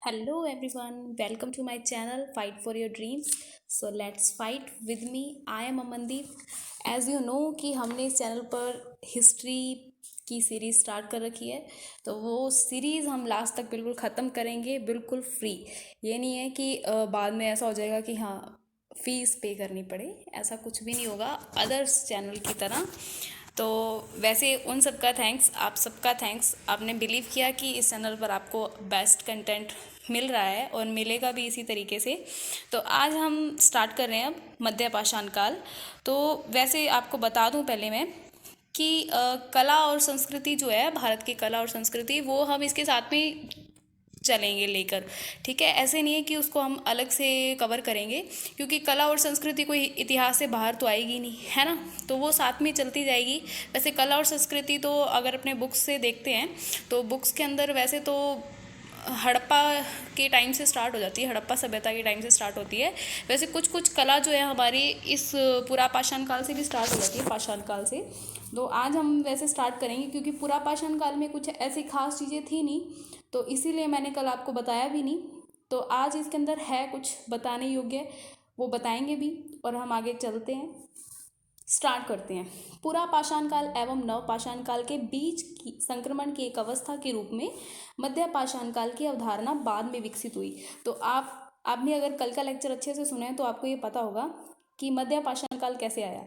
Hello everyone, welcome to my channel Fight for Your Dreams. So let's fight with me. I am Amandeep. As you know कि हमने इस channel पर history की series start कर रखी है, तो वो सीरीज़ हम लास्ट तक बिल्कुल ख़त्म करेंगे, बिल्कुल फ्री। ये नहीं है कि बाद में ऐसा हो जाएगा कि हाँ फीस पे करनी पड़े, ऐसा कुछ भी नहीं होगा अदर्स चैनल की तरह। तो वैसे उन सबका थैंक्स, आप सबका थैंक्स, आपने बिलीव किया कि इस चैनल पर आपको बेस्ट कंटेंट मिल रहा है और मिलेगा भी इसी तरीके से। तो आज हम स्टार्ट कर रहे हैं अब मध्य पाषाण काल। तो वैसे आपको बता दूं पहले मैं कि कला और संस्कृति जो है, भारत की कला और संस्कृति, वो हम इसके साथ में चलेंगे लेकर। ठीक है, ऐसे नहीं है कि उसको हम अलग से कवर करेंगे, क्योंकि कला और संस्कृति कोई इतिहास से बाहर तो आएगी नहीं, है ना। तो वो साथ में चलती जाएगी। वैसे कला और संस्कृति तो अगर अपने बुक्स से देखते हैं तो बुक्स के अंदर वैसे तो हड़प्पा के टाइम से स्टार्ट हो जाती है, हड़प्पा सभ्यता के टाइम से स्टार्ट होती है। वैसे कुछ कुछ कला जो है हमारी इस पुरा पाषाण काल से भी स्टार्ट हो जाती है, पाषाण काल से। तो आज हम वैसे स्टार्ट करेंगे क्योंकि पुरा पाषाण काल में कुछ ऐसी खास चीज़ें थी नहीं, तो इसीलिए मैंने कल आपको बताया भी नहीं। तो आज इसके अंदर है कुछ बताने योग्य, वो बताएंगे भी और हम आगे चलते हैं, स्टार्ट करते हैं। पूरा पाषाण काल एवं नव पाषाण काल के बीच की संक्रमण की एक अवस्था के रूप में मध्य पाषाण काल की अवधारणा बाद में विकसित हुई। तो आपने अगर कल का लेक्चर अच्छे से सुना है तो आपको ये पता होगा कि मध्य पाषाण काल कैसे आया।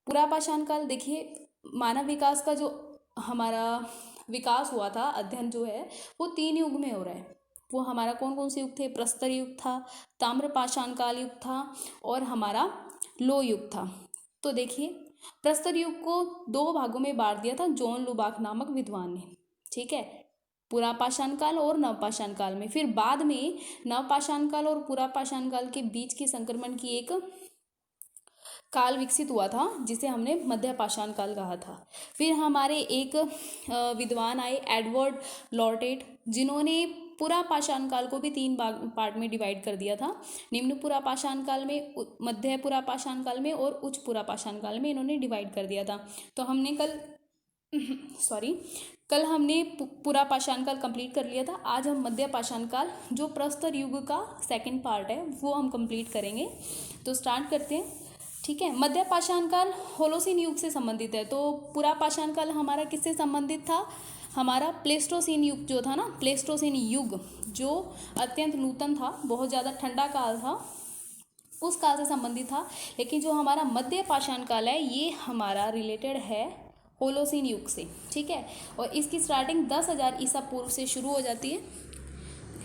पूरा पाषाण काल देखिए, मानव विकास का जो हमारा विकास हुआ था, अध्ययन जो है वो 3 युग में हो रहा है। वो हमारा कौन कौन से युग थे? प्रस्तर युग था, ताम्र पाषाण काल युग था और हमारा लोह युग था। तो देखिए, प्रस्तर युग को 2 भागों में बांट दिया था जॉन लुबाक नामक विद्वान ने। ठीक है, पुरा पाषाण काल और नवपाषाण काल में। फिर बाद में नवपाषाण काल और पुरा पाषाण काल के बीच के संक्रमण की एक काल विकसित हुआ था जिसे हमने मध्य पाषाण काल कहा था। फिर हमारे एक विद्वान आए, एडवर्ड लॉर्टेट, जिन्होंने पुरा पाषाण काल को भी 3 पार्ट में डिवाइड कर दिया था। निम्न पुरा पाषाण काल में, मध्य पुरा पाषाण काल में और उच्च पुरा पाषाण काल में इन्होंने डिवाइड कर दिया था। तो हमने कल सॉरी कल हमने पूरा पाषाण काल कंप्लीट कर लिया था। आज हम मध्य पाषाण काल, जो प्रस्तर युग का सेकंड पार्ट है, वो हम कंप्लीट करेंगे। तो स्टार्ट करते हैं। ठीक है, मध्य पाषाण काल होलोसीन युग से संबंधित है। तो पूरा पाषाण काल हमारा किससे संबंधित था? हमारा प्लेस्टोसीन युग जो था ना, प्लेस्टोसीन युग जो अत्यंत नूतन था, बहुत ज़्यादा ठंडा काल था, उस काल से संबंधित था। लेकिन जो हमारा मध्य पाषाण काल है ये हमारा रिलेटेड है होलोसीन युग से। ठीक है, और इसकी स्टार्टिंग 10,000 ईसा पूर्व से शुरू हो जाती है।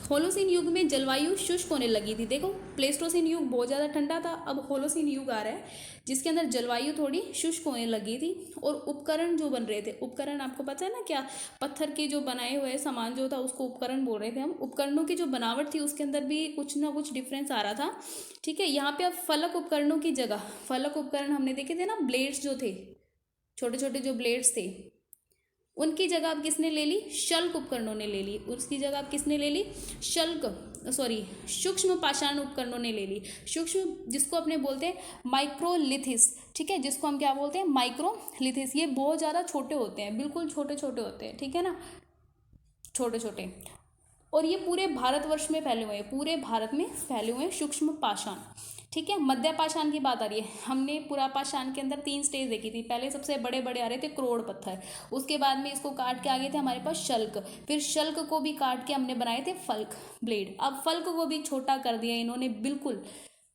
होलोसीन युग में जलवायु शुष्क होने लगी थी। देखो, प्लेस्टोसीन युग बहुत ज़्यादा ठंडा था, अब होलोसीन युग आ रहा है जिसके अंदर जलवायु थोड़ी शुष्क होने लगी थी। और उपकरण जो बन रहे थे, उपकरण आपको पता है ना क्या? पत्थर के जो बनाए हुए सामान जो था उसको उपकरण बोल रहे थे हम। उपकरणों की जो बनावट थी उसके अंदर भी कुछ ना कुछ डिफरेंस आ रहा था। ठीक है, यहाँ पे अब फलक उपकरणों की जगह, फलक उपकरण हमने देखे थे ना, ब्लेड्स जो थे, छोटे छोटे जो ब्लेड्स थे, उनकी जगह अब किसने ले ली? शल्क उपकरणों ने ले ली। उसकी जगह अब किसने ले ली? सूक्ष्म पाषाण उपकरणों ने ले ली। सूक्ष्म, जिसको अपने बोलते हैं माइक्रोलिथिस। ठीक है, जिसको हम क्या बोलते हैं? माइक्रोलिथिस। ये बहुत ज़्यादा छोटे होते हैं, बिल्कुल छोटे छोटे होते हैं। ठीक है ना, छोटे छोटे। और ये पूरे भारतवर्ष में फैले हुए हैं, पूरे भारत में फैले हुए हैं सूक्ष्म पाषाण। ठीक है, मध्य पाषाण की बात आ रही है। हमने पूरा पाषाण के अंदर 3 स्टेज देखी थी। पहले सबसे बड़े बड़े आ रहे थे करोड़ पत्थर, उसके बाद में इसको काट के आ गए थे हमारे पास शल्क, फिर शल्क को भी काट के हमने बनाए थे फल्क, ब्लेड। अब फल्क को भी छोटा कर दिया इन्होंने, बिल्कुल।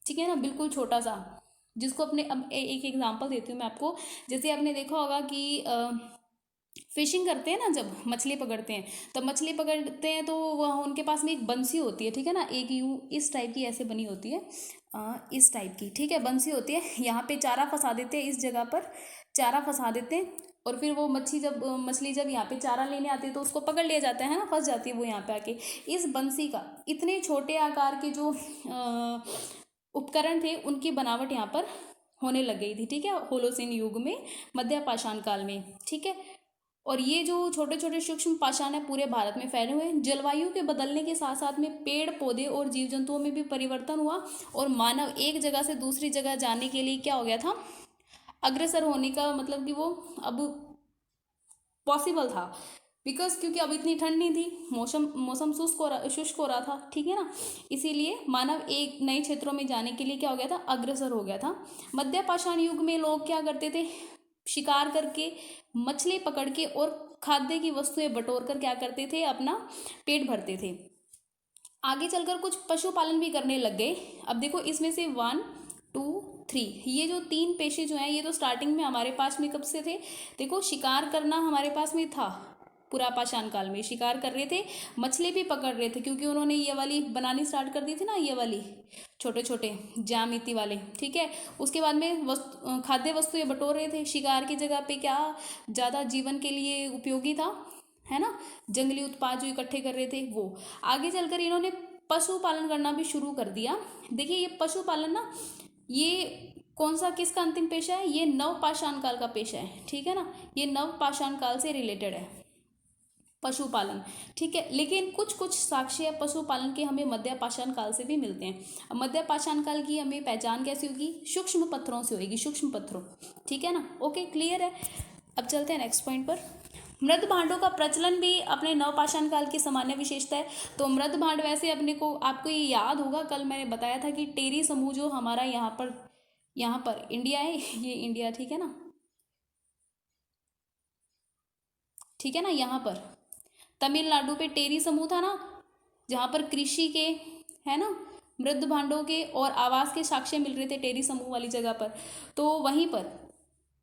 ठीक है ना, बिल्कुल छोटा सा, जिसको अपने अब एक एग्जाम्पल देती हूँ मैं आपको। जैसे आपने देखा होगा कि फिशिंग करते हैं ना, जब मछली पकड़ते हैं, तब मछली पकड़ते हैं तो वह उनके पास में एक बंसी होती है। ठीक है ना, एक यूं इस टाइप की ऐसे बनी होती है, इस टाइप की। ठीक है, बंसी होती है, यहाँ पे चारा फंसा देते हैं, इस जगह पर चारा फंसा देते हैं। और फिर वो मछली जब यहाँ पे चारा लेने आती है तो उसको पकड़ लिया जाता है ना, फंस जाती है वो यहाँ पे आके। इस बंसी का इतने छोटे आकार के जो उपकरण थे उनकी बनावट यहाँ पर होने लग गई थी। ठीक है, होलोसीन युग में, मध्य पाषाण काल में। ठीक है, और ये जो छोटे छोटे सूक्ष्म पाषाण है पूरे भारत में फैले हुए हैं। जलवायु के बदलने के साथ साथ में पेड़ पौधे और जीव जंतुओं में भी परिवर्तन हुआ, और मानव एक जगह से दूसरी जगह जाने के लिए क्या हो गया था? अग्रसर होने का मतलब कि वो अब पॉसिबल था। बिकॉज क्योंकि अब इतनी ठंड नहीं थी, मौसम मौसम शुष्क हो रहा था, ठीक है ना, इसीलिए मानव एक नए क्षेत्रों में जाने के लिए क्या हो गया था, अग्रसर हो गया था। मध्य पाषाण युग में लोग क्या करते थे, शिकार करके, मछली पकड़ के और खाद्य की वस्तुएं बटोर कर क्या करते थे, अपना पेट भरते थे। आगे चलकर कुछ पशुपालन भी करने लग गए। अब देखो इसमें से 1 2 3 ये जो 3 पेशे जो हैं, ये तो स्टार्टिंग में हमारे पास में कब से थे, देखो शिकार करना हमारे पास में था, पुरा पाषाण काल में शिकार कर रहे थे, मछली भी पकड़ रहे थे, क्योंकि उन्होंने ये वाली बनानी स्टार्ट कर दी थी ना, ये वाली छोटे छोटे ज्यामिति वाले, ठीक है। उसके बाद में खाद्य वस्तु ये बटोर रहे थे, शिकार की जगह पे क्या ज़्यादा जीवन के लिए उपयोगी था, है ना, जंगली उत्पाद जो इकट्ठे कर रहे थे वो। आगे चलकर इन्होंने पशुपालन करना भी शुरू कर दिया। देखिए ये पशुपालन ना, ये कौन सा किसका अंतिम पेशा है, ये नवपाषाण काल का पेशा है, ठीक है ना, ये नवपाषाण काल से रिलेटेड है पशुपालन, ठीक है। लेकिन कुछ कुछ साक्ष्य पशुपालन के हमें मध्य पाषाण काल से भी मिलते हैं। अब मध्य पाषाण काल की हमें पहचान कैसे होगी, सूक्ष्म पत्थरों से होगी, सूक्ष्म पत्थरों, ठीक है ना, ओके क्लियर है। अब चलते हैं नेक्स्ट पॉइंट पर। मृद भांडों का प्रचलन भी अपने नवपाषाण काल की सामान्य विशेषता है। तो मृद भांड वैसे अपने को, आपको ये याद होगा, कल मैंने बताया था कि टेरी समूह जो हमारा यहाँ पर इंडिया है, ये इंडिया, ठीक है ना, ठीक है ना, यहाँ पर तमिलनाडु पे टेरी समूह था ना, जहाँ पर कृषि के, है ना, मृद भांडों के और आवास के साक्ष्य मिल रहे थे टेरी समूह वाली जगह पर। तो वहीं पर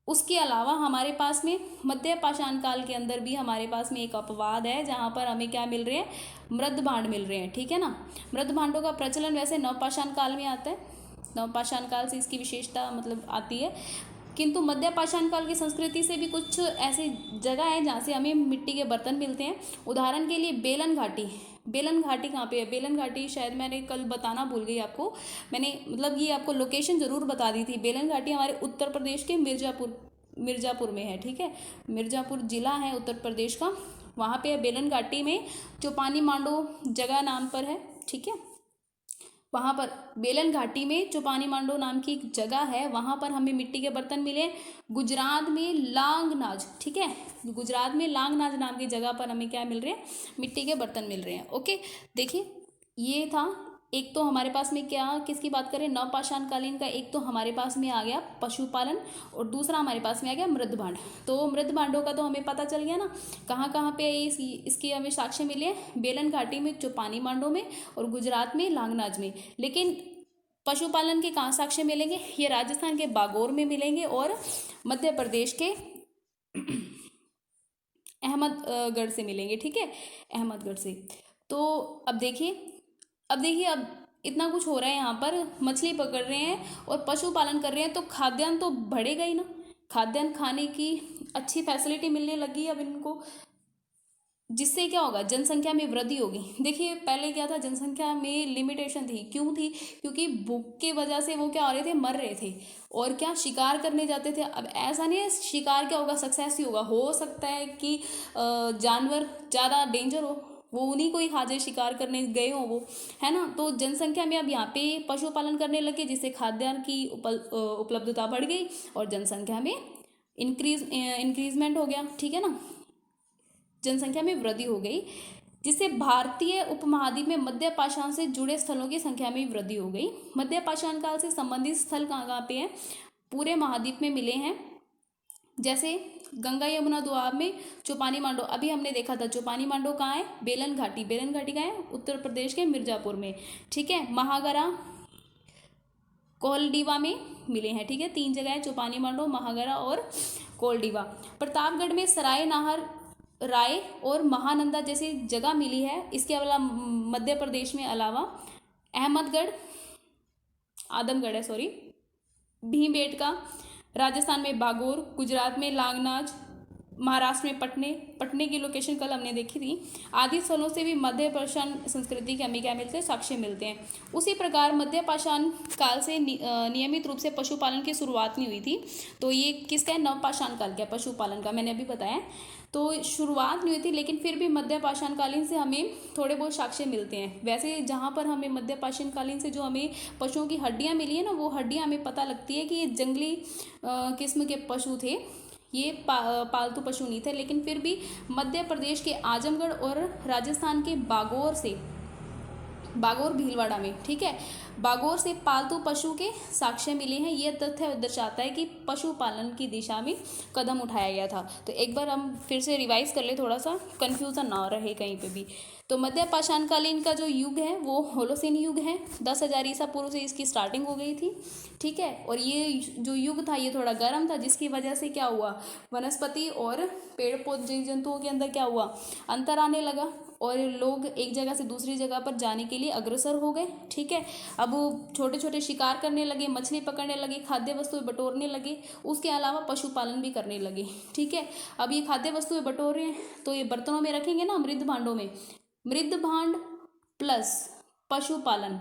उसके अलावा हमारे पास में मध्य पाषाण काल के अंदर भी हमारे पास में एक अपवाद है, जहाँ पर हमें क्या मिल रहे हैं, मृद भांड मिल रहे हैं, ठीक है ना। मृद भांडों का प्रचलन वैसे नवपाषाण काल में आता है, नवपाषाण काल से इसकी विशेषता मतलब आती है, किंतु मध्य पाषाण काल की संस्कृति से भी कुछ ऐसी जगह है जहाँ से हमें मिट्टी के बर्तन मिलते हैं। उदाहरण के लिए बेलन घाटी, बेलन घाटी कहाँ पे है, बेलन घाटी शायद मैंने कल बताना भूल गई आपको, मैंने मतलब ये आपको लोकेशन ज़रूर बता दी थी। बेलन घाटी हमारे उत्तर प्रदेश के मिर्ज़ापुर में है, ठीक है, मिर्ज़ापुर जिला है उत्तर प्रदेश का, वहाँ पे बेलन घाटी में चौपानी मांडो जगह नाम पर है, ठीक है। वहाँ पर बेलन घाटी में चौपानी मांडो नाम की एक जगह है, वहाँ पर हमें मिट्टी के बर्तन मिले। गुजरात में लांगनाज, ठीक है, गुजरात में लांगनाज नाम की जगह पर हमें क्या मिल रहे हैं, मिट्टी के बर्तन मिल रहे हैं, ओके। देखिए ये था, एक तो हमारे पास में क्या, किसकी बात करें, नवपाषाण कालीन का, एक तो हमारे पास में आ गया पशुपालन और दूसरा हमारे पास में आ गया मृद भांड। तो मृद भांडों का तो हमें पता चल गया ना, कहाँ कहाँ पे इसकी हमें साक्ष्य मिले, बेलन घाटी में, चौपानी मांडो में और गुजरात में लांगनाज में। लेकिन पशुपालन के कहाँ साक्ष्य मिलेंगे, ये राजस्थान के बागोर में मिलेंगे और मध्य प्रदेश के अहमदगढ़ से मिलेंगे, ठीक है, अहमदगढ़ से। तो अब देखिए अब इतना कुछ हो रहा है, यहाँ पर मछली पकड़ रहे हैं और पशुपालन कर रहे हैं, तो खाद्यान्न तो बढ़ेगा ही ना, खाद्यान्न खाने की अच्छी फैसिलिटी मिलने लगी अब इनको, जिससे क्या होगा, जनसंख्या में वृद्धि होगी। देखिए पहले क्या था, जनसंख्या में लिमिटेशन थी, क्यों थी, क्योंकि भूख के वजह से वो क्या हो रहे थे, मर रहे थे, और क्या शिकार करने जाते थे। अब ऐसा नहीं है शिकार क्या होगा, सक्सेस ही होगा, हो सकता है कि जानवर ज़्यादा डेंजर हो, वो उन्हीं को ही खा जाए, शिकार करने गए हो वो, है ना। तो जनसंख्या में अब यहाँ पे पशुपालन करने लगे, जिससे खाद्यान्न की उपलब्धता बढ़ गई और जनसंख्या में इंक्रीजमेंट हो गया, ठीक है ना, जनसंख्या में वृद्धि हो गई, जिससे भारतीय उपमहाद्वीप में मध्य पाषाण से जुड़े स्थलों की संख्या में वृद्धि हो गई। मध्य पाषाण काल से संबंधित स्थल कहाँ कहाँ पे हैं, पूरे महाद्वीप में मिले हैं, जैसे गंगा यमुना दोआब में चौपानी मांडो, अभी हमने देखा था चौपानी मांडो कहाँ है, बेलन घाटी, बेलन घाटी कहाँ है, उत्तर प्रदेश के मिर्जापुर में, ठीक है। महागरा कोलडीवा में मिले हैं, ठीक है, 3 जगह है, चौपानी मांडो, महागरा और कोलडीवा। प्रतापगढ़ में सराय नाहर राय और महानंदा जैसी जगह मिली है। इसके अलावा मध्य प्रदेश में अलावा अहमदगढ़, आदमगढ़ है सॉरी, भीमबेटका, राजस्थान में बागोर, गुजरात में लांगनाज, महाराष्ट्र में पटने की लोकेशन कल हमने देखी थी, आदि स्थलों से भी मध्य पाषाण संस्कृति के हमें क्या मिलते हैं, साक्ष्य मिलते हैं। उसी प्रकार मध्य पाषाण काल से नियमित रूप से पशुपालन की शुरुआत नहीं हुई थी। तो ये किसका है, नवपाषाण काल का, पशुपालन का, मैंने अभी बताया। तो शुरुआत नहीं हुई थी, लेकिन फिर भी मध्य पाषाण कालीन से हमें थोड़े बहुत साक्ष्य मिलते हैं। वैसे जहाँ पर हमें मध्य पाषाण कालीन से जो हमें पशुओं की हड्डियाँ मिली है ना, वो हड्डियाँ हमें पता लगती है कि ये जंगली किस्म के पशु थे, ये पालतू पशु नहीं थे, लेकिन फिर भी मध्य प्रदेश के आजमगढ़ और राजस्थान के बागोर भीलवाड़ा में, ठीक है, बागोर से पालतू पशु के साक्ष्य मिले हैं। ये तथ्य दर्शाता है कि पशुपालन की दिशा में कदम उठाया गया था। तो एक बार हम फिर से रिवाइज कर ले, थोड़ा सा कंफ्यूजन ना रहे कहीं पे भी। तो मध्य पाषाणकालीन का जो युग है वो होलोसीन युग है। 10,000 ईसा पूर्व से इसकी स्टार्टिंग हो गई थी, ठीक है। और ये जो युग था ये थोड़ा गर्म था, जिसकी वजह से क्या हुआ, वनस्पति और पेड़ पौधे जीव जंतुओं के अंदर क्या हुआ, अंतर आने लगा और लोग एक जगह से दूसरी जगह पर जाने के लिए अग्रसर हो गए, ठीक है। अब छोटे छोटे शिकार करने लगे, मछली पकड़ने लगे, खाद्य वस्तुएं बटोरने लगे, उसके अलावा पशुपालन भी करने लगे, ठीक है। अब ये खाद्य वस्तुएं बटोर रहे हैं तो ये बर्तनों में रखेंगे ना, मृद भांडों में, मृद भांड प्लस पशुपालन,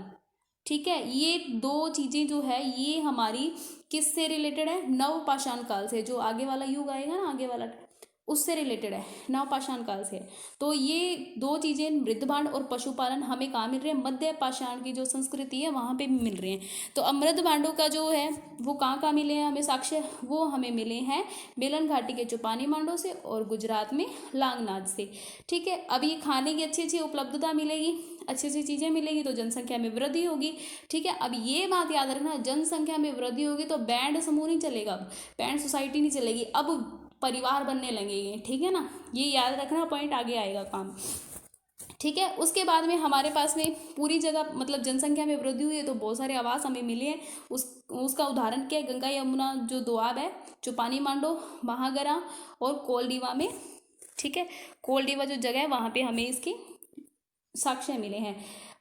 ठीक है। ये दो चीजें जो है ये हमारी किससे रिलेटेड है, नव पाषाण काल से। जो आगे वाला युग आएगा ना, आगे वाला, उससे रिलेटेड है, नव पाषाण काल से। तो ये दो चीजें मृदभांड और पशुपालन हमें कहाँ मिल रहे हैं, मध्य पाषाण की जो संस्कृति है वहां पे मिल रहे हैं। तो अमृत भांडों का जो है वो कहाँ कहाँ मिले हैं हमें साक्ष्य, वो हमें मिले हैं बेलन घाटी के चुपानी मांडो से और गुजरात में लांगनाथ से, ठीक है। अब ये खाने की अच्छी अच्छी उपलब्धता मिलेगी, अच्छी अच्छी चीजें मिलेगी तो जनसंख्या में वृद्धि होगी, ठीक है। अब ये बात याद रखना, जनसंख्या में वृद्धि होगी तो बैंड समूह नहीं चलेगा, बैंड सोसाइटी नहीं चलेगी, अब परिवार बनने लगेंगे, ठीक है ना। ये याद रखना पॉइंट, आगे आएगा काम, ठीक है। उसके बाद में हमारे पास में पूरी जगह मतलब जनसंख्या में वृद्धि हुई है तो बहुत सारे आवास हमें मिले हैं। उसका उदाहरण क्या है, गंगा यमुना जो दोआब है, चुपानी मांडो, महागरा और कोलडीवा में, ठीक है। कोलडीवा जो जगह है वहां पे हमें इसकी साक्ष्य मिले हैं।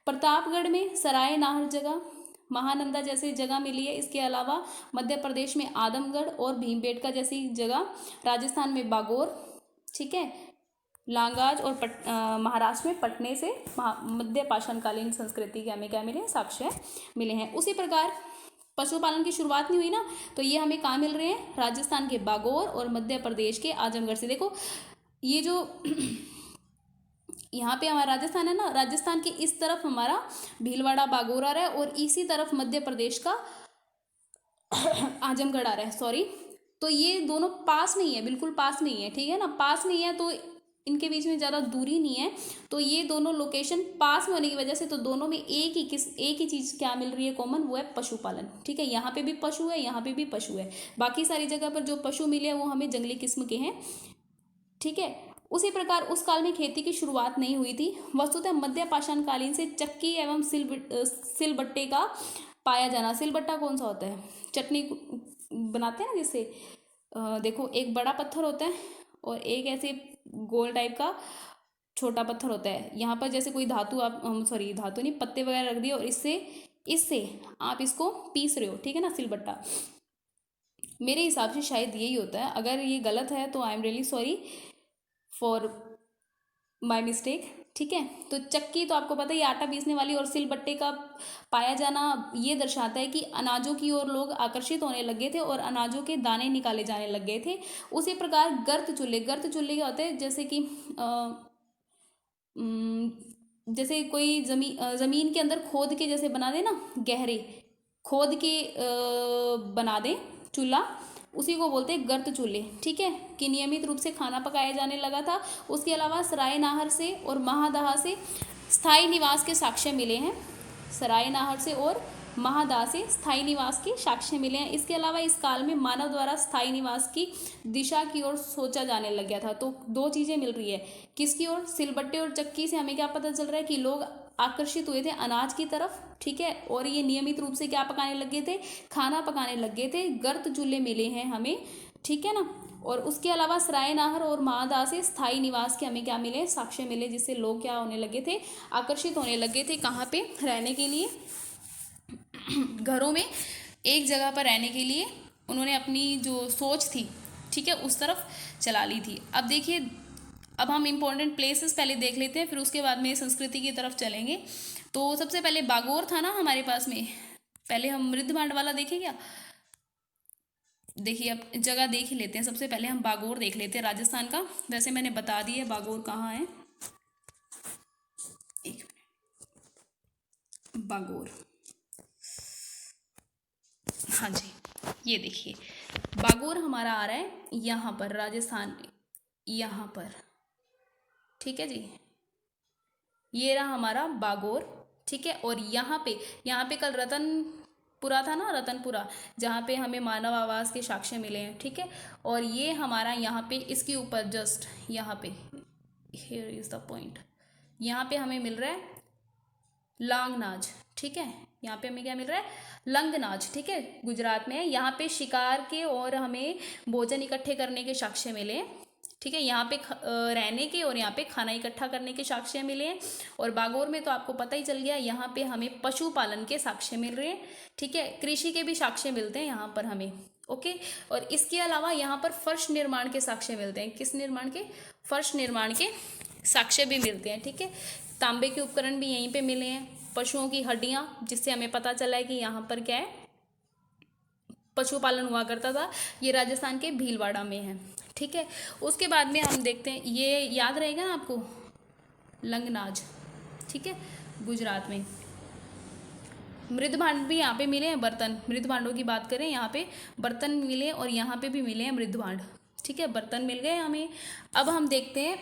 प्रतापगढ़ में सराय नाहर जगह, महानंदा जैसी जगह मिली है। इसके अलावा मध्य प्रदेश में आदमगढ़ और भीमबेटका जैसी जगह, राजस्थान में बागोर, ठीक है, लांगाज और महाराष्ट्र में पटने से मध्य पाषाणकालीन संस्कृति के हमें क्या मिले हैं, साक्ष्य मिले हैं। उसी प्रकार पशुपालन की शुरुआत नहीं हुई ना, तो ये हमें कहाँ मिल रहे हैं, राजस्थान के बागोर और मध्य प्रदेश के आजमगढ़ से। देखो ये जो यहाँ पे हमारा राजस्थान है ना, राजस्थान के इस तरफ हमारा भीलवाड़ा बागोर आ रहा है और इसी तरफ मध्य प्रदेश का आजमगढ़ आ रहा है, सॉरी। तो ये दोनों पास में ही है, बिल्कुल पास में ही है, ठीक है ना, पास में ही है, तो इनके बीच में ज़्यादा दूरी नहीं है। तो ये दोनों लोकेशन पास में होने की वजह से तो दोनों में एक ही चीज़ क्या मिल रही है कॉमन, वो है पशुपालन, ठीक है। यहाँ पे भी पशु है, यहाँ पे भी पशु है, बाकी सारी जगह पर जो पशु मिले हैं वो हमें जंगली किस्म के हैं, ठीक है। उसी प्रकार उस काल में खेती की शुरुआत नहीं हुई थी। वस्तुतः मध्य पाषाणकालीन से चक्की एवं सिलबट्टे का पाया जाना। सिलबट्टा कौन सा होता है, चटनी बनाते हैं ना, जिससे देखो एक बड़ा पत्थर होता है और एक ऐसे गोल टाइप का छोटा पत्थर होता है। यहाँ पर जैसे कोई धातु आप सॉरी धातु नहीं, पत्ते वगैरह रख दिए और इससे आप इसको पीस रहे हो, ठीक है ना, सिलबट्टा। मेरे हिसाब से शायद यही होता है, अगर ये गलत है तो I am really sorry for my mistake, ठीक है। तो चक्की तो आपको पता है, आटा पीसने वाली, और सिलबट्टे का पाया जाना ये दर्शाता है कि अनाजों की ओर लोग आकर्षित होने लगे थे और अनाजों के दाने निकाले जाने लग गए थे। उसी प्रकार गर्त चूल्हे क्या होते हैं, जैसे कि जैसे कोई जमीन के अंदर खोद के जैसे बना दे ना, गहरे खोद के बना दे चूल्हा, उसी को बोलते हैं गर्त चूल्हे, ठीक है, कि नियमित रूप से खाना पकाया जाने लगा था। उसके अलावा सराय नाहर से और महादहा से स्थायी निवास के साक्ष्य मिले हैं। सराय नाहर से और महादहा से स्थायी निवास के साक्ष्य मिले हैं। इसके अलावा इस काल में मानव द्वारा स्थायी निवास की दिशा की ओर सोचा जाने लग गया था। तो दो चीजें मिल रही है, किसकी ओर, सिलबट्टे और चक्की से हमें क्या पता चल रहा है कि लोग आकर्षित हुए थे अनाज की तरफ, ठीक है, और ये नियमित रूप से क्या पकाने लग गए थे, खाना पकाने लग गए थे। गर्त चूल्हे मिले हैं हमें, ठीक है ना। और उसके अलावा सराय नाहर और महादहा से स्थायी निवास के हमें क्या मिले, साक्ष्य मिले, जिससे लोग क्या होने लगे थे, आकर्षित होने लगे थे कहाँ पे रहने के लिए, घरों में एक जगह पर रहने के लिए उन्होंने अपनी जो सोच थी, ठीक है, उस तरफ चला ली थी। अब देखिए, अब हम इम्पोर्टेंट प्लेसेस पहले देख लेते हैं, फिर उसके बाद में संस्कृति की तरफ चलेंगे। तो सबसे पहले बागोर था ना हमारे पास में, पहले हम मृदभांड वाला देखें क्या, देखिए अब जगह देख ही लेते हैं। सबसे पहले हम बागोर देख लेते हैं राजस्थान का। वैसे मैंने बता दिया बागोर कहाँ है, एक मिनट, बागोर, हाँ जी, ये देखिए बागोर हमारा आ रहा है यहाँ पर राजस्थान में, यहाँ पर, ठीक है जी, ये रहा हमारा बागोर, ठीक है। और यहाँ पे कल रतनपुरा था ना, रतनपुरा, जहाँ पे हमें मानव आवास के साक्ष्य मिले हैं, ठीक है। और ये हमारा यहाँ पे इसके ऊपर जस्ट यहाँ पे, हियर इज द पॉइंट, यहाँ पे हमें मिल रहा है लांगनाज, ठीक है। यहाँ पे हमें क्या मिल रहा है, लंगनाज, ठीक है, गुजरात में है। यहाँ पे शिकार के और हमें भोजन इकट्ठे करने के साक्ष्य मिले हैं, ठीक है। यहाँ पे रहने के और यहाँ पे खाना इकट्ठा करने के साक्ष्य मिले हैं। और बागोर में तो आपको पता ही चल गया, यहाँ पे हमें पशुपालन के साक्ष्य मिल रहे हैं, ठीक है। कृषि के भी साक्ष्य मिलते हैं यहाँ पर हमें, ओके। और इसके अलावा यहाँ पर फर्श निर्माण के साक्ष्य मिलते हैं, किस निर्माण के, फर्श निर्माण के साक्ष्य भी मिलते हैं, ठीक है। तांबे के उपकरण भी यहीं पे मिले हैं, पशुओं की हड्डियां, जिससे हमें पता चला है कि यहाँ पर क्या है, पशुपालन हुआ करता था। ये राजस्थान के भीलवाड़ा में है, ठीक है। उसके बाद में हम देखते हैं, ये याद रहेगा ना आपको, लंगनाज, ठीक है, गुजरात में। मृद भांड भी यहाँ पे मिले हैं, बर्तन, मृद भांडों की बात करें, यहाँ पे बर्तन मिले और यहाँ पे भी मिले हैं मृद भांड, ठीक है, बर्तन मिल गए हमें। अब हम देखते हैं,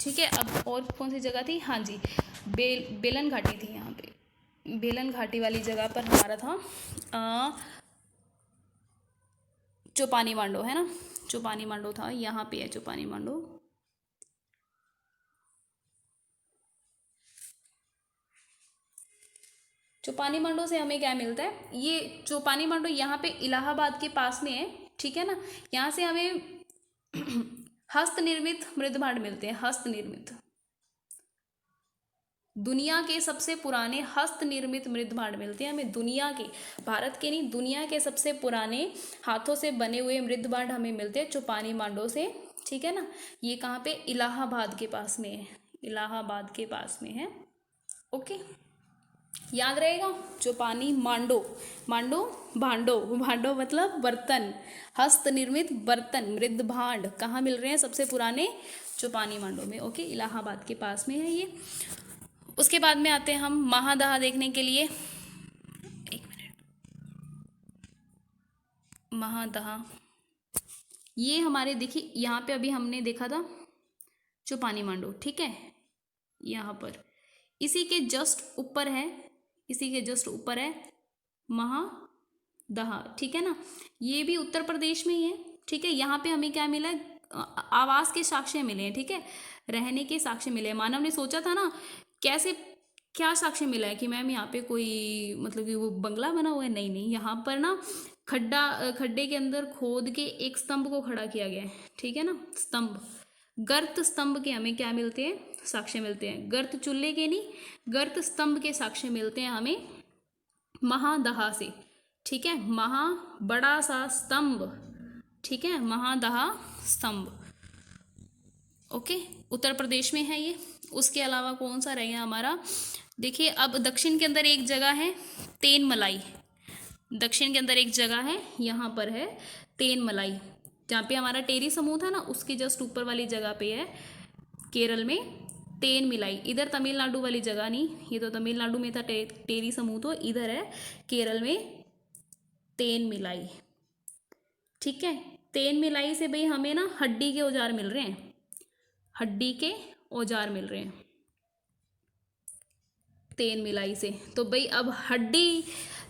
ठीक है, अब और कौन सी जगह थी, हाँ जी, बेलन घाटी थी, यहाँ पे बेलन घाटी वाली जगह पर हमारा था चौपानी मांडो, है ना, चौपानी मांडो था, यहाँ पे है चौपानी मांडो। चौपानी मांडो से हमें क्या मिलता है, ये चौपानी मांडो यहाँ पे इलाहाबाद के पास में है, ठीक है ना। यहाँ से हमें हस्त निर्मित मृद भांड मिलते हैं, हस्त निर्मित, दुनिया के सबसे पुराने हस्त निर्मित मृद भांड मिलते हैं हमें, दुनिया के, भारत के नहीं, दुनिया के सबसे पुराने हाथों से बने हुए मृद भांड हमें मिलते हैं चौपानी मांडो से, ठीक है ना। ये कहाँ पे, इलाहाबाद के पास में है, इलाहाबाद के पास में है, ओके, याद रहेगा। चौपानी मांडो, मांडो भांडो, भांडो मतलब बर्तन, हस्त निर्मित बर्तन, मृद भांड कहाँ मिल रहे हैं, सबसे पुराने चौपानी मांडो में, ओके, इलाहाबाद के पास में है ये। उसके बाद में आते हैं हम महादहा देखने के लिए, एक मिनट, महादहा, ये हमारे देखिए यहाँ पे अभी हमने देखा था चौपानी मांडो, ठीक है, यहाँ पर इसी के जस्ट ऊपर है, इसी के जस्ट ऊपर है महादहा, ठीक है ना, ये भी उत्तर प्रदेश में ही है, ठीक है। यहाँ पे हमें क्या मिला है, आवास के साक्ष्य मिले हैं, ठीक है, रहने के साक्ष्य मिले हैं। मानव ने सोचा था ना, कैसे, क्या साक्ष्य मिला है कि मैम यहाँ पे कोई मतलब कि वो बंगला बना हुआ है, नहीं नहीं, यहाँ पर ना खड्डे के अंदर खोद के एक स्तंभ को खड़ा किया गया है, ठीक है ना, स्तंभ, गर्त स्तंभ के हमें क्या मिलते हैं, साक्ष्य मिलते हैं, गर्त चूल्हे के नहीं, गर्त स्तंभ के साक्ष्य मिलते हैं हमें महादहा से, ठीक है, महा बड़ा सा स्तंभ, ठीक है, महादहा स्तंभ, ओके, उत्तर प्रदेश में है ये। उसके अलावा कौन सा रह गया हमारा, देखिए अब दक्षिण के अंदर एक जगह है तेनमलाई, दक्षिण के अंदर एक जगह है, यहाँ पर है तेनमलाई, जहाँ पे हमारा टेरी समूह था ना, उसके जस्ट ऊपर वाली जगह पे है, केरल में तेनमिलाई, इधर तमिलनाडु वाली जगह नहीं, ये तो तमिलनाडु में था टेरी समूह, तो इधर है केरल में तेनमिलाई, ठीक है। तेनमिलाई से भाई हमें ना हड्डी के औजार मिल रहे हैं, हड्डी के औजार मिल रहे हैं तेनमिलाई से। तो भाई अब हड्डी,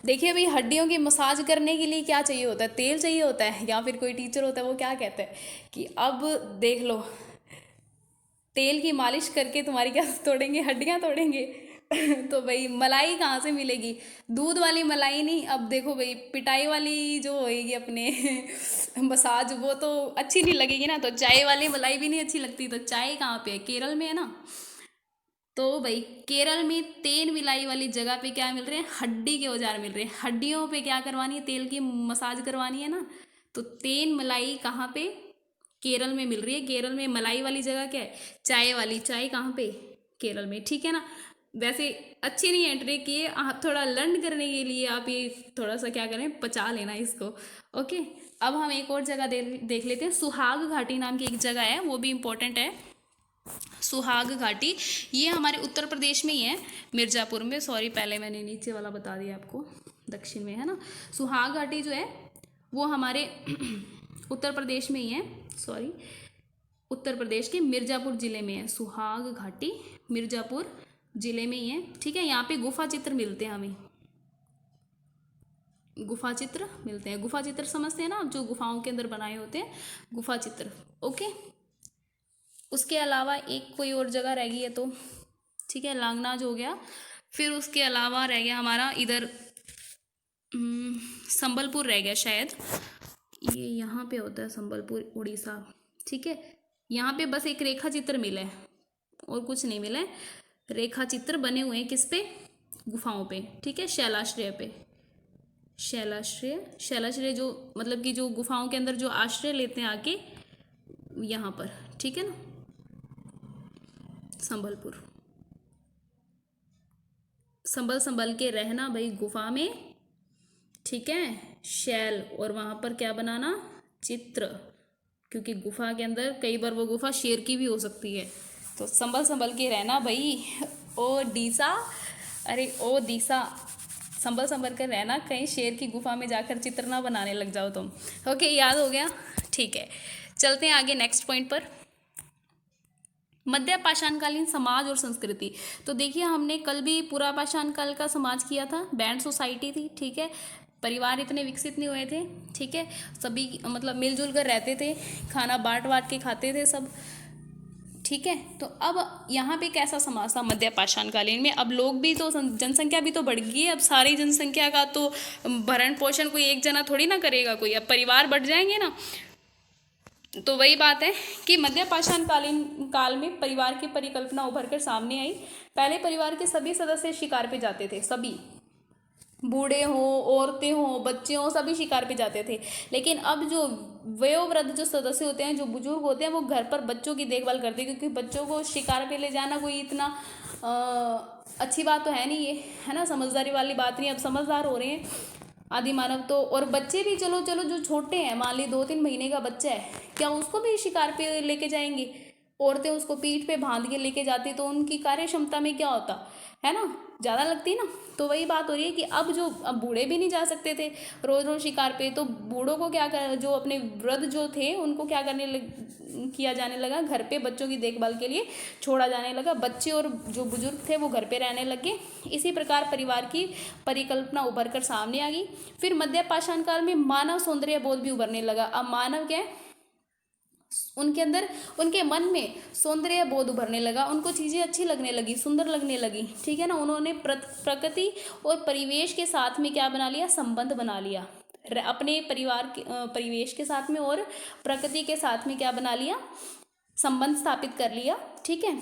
देखिए भाई हड्डियों की मसाज करने के लिए क्या चाहिए होता है, तेल चाहिए होता है, या फिर कोई टीचर होता है वो क्या कहता है कि अब देख लो, तेल की मालिश करके तुम्हारी क्या तोड़ेंगे, हड्डियां तोड़ेंगे। तो भाई मलाई कहाँ से मिलेगी, दूध वाली मलाई नहीं, अब देखो भाई पिटाई वाली जो होएगी अपने मसाज, वो तो अच्छी नहीं लगेगी ना, तो चाय वाली मलाई भी नहीं अच्छी लगती, तो चाय कहाँ पे है, केरल में है ना। तो भाई केरल में तेनमिलाई वाली जगह पे क्या मिल रहे हैं, हड्डी के औजार मिल रहे हैं, हड्डियों पे क्या करवानी है, तेल की मसाज करवानी है ना, तो तेनमलाई कहाँ पे, केरल में मिल रही है। केरल में मलाई वाली जगह क्या है, चाय वाली, चाय कहाँ पे, केरल में, ठीक है ना। वैसे अच्छी नहीं है ट्रिक ये, आप थोड़ा लर्न करने के लिए आप ये थोड़ा सा क्या करें, पचा लेना इसको, ओके। अब हम एक और जगह देख लेते हैं, सुहाग घाटी नाम की एक जगह है, वो भी इम्पोर्टेंट है, सुहाग घाटी, ये हमारे उत्तर प्रदेश में ही है, मिर्ज़ापुर में, सॉरी पहले मैंने नीचे वाला बता दिया आपको, दक्षिण में है ना। सुहाग घाटी जो है वो हमारे उत्तर प्रदेश में ही है, सॉरी, उत्तर प्रदेश के मिर्ज़ापुर ज़िले में है। सुहाग घाटी मिर्ज़ापुर ज़िले में ही है, ठीक है। यहाँ पे गुफा चित्र मिलते हैं हमें, गुफा चित्र मिलते हैं। गुफा चित्र समझते हैं ना, जो गुफाओं के अंदर बनाए होते हैं, गुफा चित्र। ओके, उसके अलावा एक कोई और जगह रह गई है तो, ठीक है, लांगनाज हो गया। फिर उसके अलावा रह गया हमारा इधर संबलपुर रह गया शायद, ये यहाँ पे होता है संबलपुर, उड़ीसा, ठीक है। यहाँ पे बस एक रेखा चित्र मिला है और कुछ नहीं मिला है। रेखा चित्र बने हुए हैं किस पे, गुफाओं पे, ठीक है, शैलाश्रय पे। शैलाश्रय जो मतलब कि जो गुफाओं के अंदर जो आश्रय लेते हैं आके, यहाँ पर, ठीक है ना, संबलपुर। संभल के रहना भाई गुफा में, ठीक है, शैल, और वहाँ पर क्या बनाना, चित्र, क्योंकि गुफा के अंदर कई बार वो गुफा शेर की भी हो सकती है, तो संभल के रहना भाई। ओ डीसा, अरे ओ डीसा, संभल कर रहना, कहीं शेर की गुफा में जाकर चित्र ना बनाने लग जाओ तुम। ओके, याद हो गया, ठीक है। चलते हैं आगे नेक्स्ट पॉइंट पर, मध्य पाषाणकालीन समाज और संस्कृति। तो देखिए हमने कल भी पूरा पाषाण काल का समाज किया था, बैंड सोसाइटी थी, ठीक है, परिवार इतने विकसित नहीं हुए थे, ठीक है, सभी मतलब मिलजुल कर रहते थे, खाना बांट के खाते थे सब, ठीक है। तो अब यहाँ पे कैसा समाज था मध्य पाषाणकालीन में, अब लोग भी तो, जनसंख्या भी तो बढ़ गई है, अब सारी जनसंख्या का तो भरण पोषण कोई एक जना थोड़ी ना करेगा कोई, अब परिवार बढ़ जाएंगे ना। तो वही बात है कि मध्य पाषाणकालीन काल में परिवार की परिकल्पना उभर कर सामने आई। पहले परिवार के सभी सदस्य शिकार पे जाते थे, सभी, बूढ़े हों, औरतें हों, बच्चे हों, सभी शिकार पे जाते थे। लेकिन अब जो वयोवृद्ध जो सदस्य होते हैं, जो बुजुर्ग होते हैं, वो घर पर बच्चों की देखभाल करते हैं, क्योंकि बच्चों को शिकार पे ले जाना कोई इतना अच्छी बात तो है नहीं, ये है ना, समझदारी वाली बात नहीं। अब समझदार हो रहे हैं आदि मानव तो, और बच्चे भी, चलो जो छोटे हैं, मान ली 2-3 महीने का बच्चा है, क्या उसको भी शिकार पे लेके जाएंगे? औरतें उसको पीठ पे बांध के लेके जाती, तो उनकी कार्य क्षमता में क्या होता है ना, ज़्यादा लगती ना। तो वही बात हो रही है कि अब बूढ़े भी नहीं जा सकते थे रोज रोज शिकार पे, तो बूढ़ों को क्या कर, जो अपने वृद्ध जो थे उनको क्या किया जाने लगा, घर पे बच्चों की देखभाल के लिए छोड़ा जाने लगा, बच्चे और जो बुजुर्ग थे वो घर पे रहने लगे। इसी प्रकार परिवार की परिकल्पना उभर कर सामने आ गई। फिर मध्य पाषाण काल में मानव सौंदर्य बोध भी उभरने लगा। अब मानव क्या है, उनके अंदर, उनके मन में सौंदर्य बोध उभरने लगा, उनको चीज़ें अच्छी लगने लगी, सुंदर लगने लगी, ठीक है ना। उन्होंने प्रकृति और परिवेश के साथ में क्या बना लिया, संबंध बना लिया, अपने परिवार के परिवेश के साथ में और प्रकृति के साथ में क्या बना लिया, संबंध स्थापित कर लिया, ठीक है।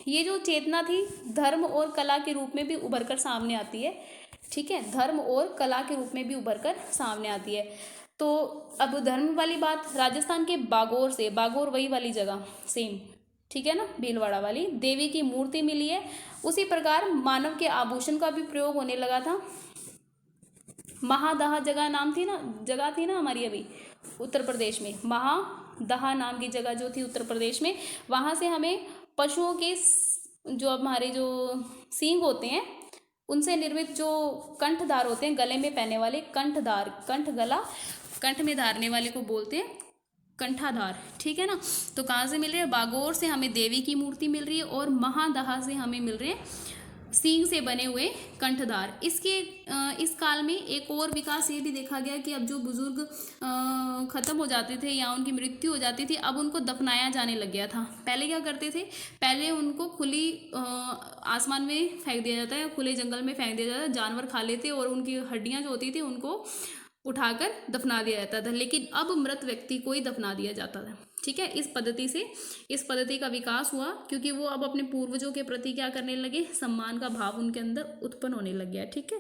ये जो चेतना थी धर्म और कला के रूप में भी उभर कर सामने आती है, ठीक है, धर्म और कला के रूप में भी उभर कर सामने आती है। तो अब धर्म वाली बात, राजस्थान के बागोर से, बागोर वही वाली जगह सेम, ठीक है ना, भीलवाड़ा वाली, देवी की मूर्ति मिली है। उसी प्रकार मानव के आभूषण का भी प्रयोग होने लगा था। महादहा जगह थी ना हमारी अभी उत्तर प्रदेश में, महादहा नाम की जगह जो थी उत्तर प्रदेश में, वहाँ से हमें पशुओं के जो हमारे जो सींग होते हैं उनसे निर्मित जो कंठधार होते हैं, गले में पहनने वाले कंठधार, कंठ में धारने वाले को बोलते हैं कंठाधार, ठीक है ना। तो कहाँ से मिल रहे हैं, बागोर से हमें देवी की मूर्ति मिल रही है, और महादहा से हमें मिल रहे हैं सींग से बने हुए कंठधार। इस काल में एक और विकास ये भी देखा गया कि अब जो बुजुर्ग खत्म हो जाते थे या उनकी मृत्यु हो जाती थी, अब उनको दफनाया जाने लग गया था। पहले क्या करते थे, पहले उनको खुली आसमान में फेंक दिया जाता है, खुले जंगल में फेंक दिया जाता है, जानवर खा लेते और उनकी हड्डियां जो होती थी उनको उठाकर दफना दिया जाता था। लेकिन अब मृत व्यक्ति को ही दफना दिया जाता था, ठीक है। इस पद्धति का विकास हुआ, क्योंकि वो अब अपने पूर्वजों के प्रति क्या करने लगे, सम्मान का भाव उनके अंदर उत्पन्न होने लग गया, ठीक है।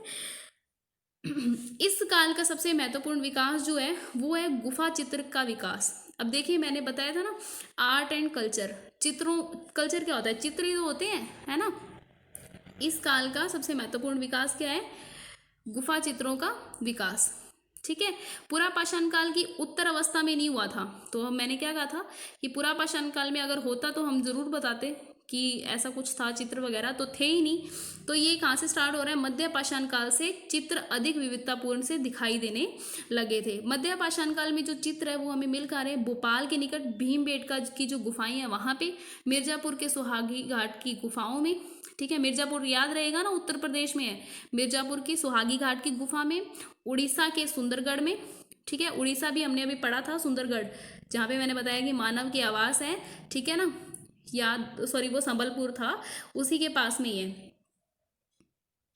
इस काल का सबसे महत्वपूर्ण विकास जो है वो है गुफा चित्र का विकास। अब देखिए मैंने बताया था ना, आर्ट एंड कल्चर, कल्चर क्या होता है, चित्र ही तो होते हैं, है ना। इस काल का सबसे महत्वपूर्ण विकास क्या है, गुफा चित्रों का विकास, ठीक है। पूरा पाषाण काल की उत्तर अवस्था में नहीं हुआ था, तो मैंने क्या कहा था कि पूरा पाषाण काल में अगर होता तो हम जरूर बताते कि ऐसा कुछ था चित्र वगैरह तो थे ही नहीं। तो ये कहाँ से स्टार्ट हो रहा है, मध्य पाषाण काल से चित्र अधिक विविधतापूर्ण से दिखाई देने लगे थे। मध्य पाषाण काल में जो चित्र है वो हमें मिल कहाँ रहे हैं, भोपाल के निकट भीमबेटका की जो गुफाएं हैं वहां पे, मिर्जापुर के सुहागी घाट की गुफाओं में, ठीक है, मिर्जापुर याद रहेगा ना, उत्तर प्रदेश में है, मिर्जापुर की सुहागी घाट की गुफा में, उड़ीसा के सुंदरगढ़ में, ठीक है, उड़ीसा भी हमने अभी पढ़ा था, सुंदरगढ़ जहाँ पे मैंने बताया कि मानव की आवास है, ठीक है ना, याद, सॉरी वो संबलपुर था, उसी के पास में ही है,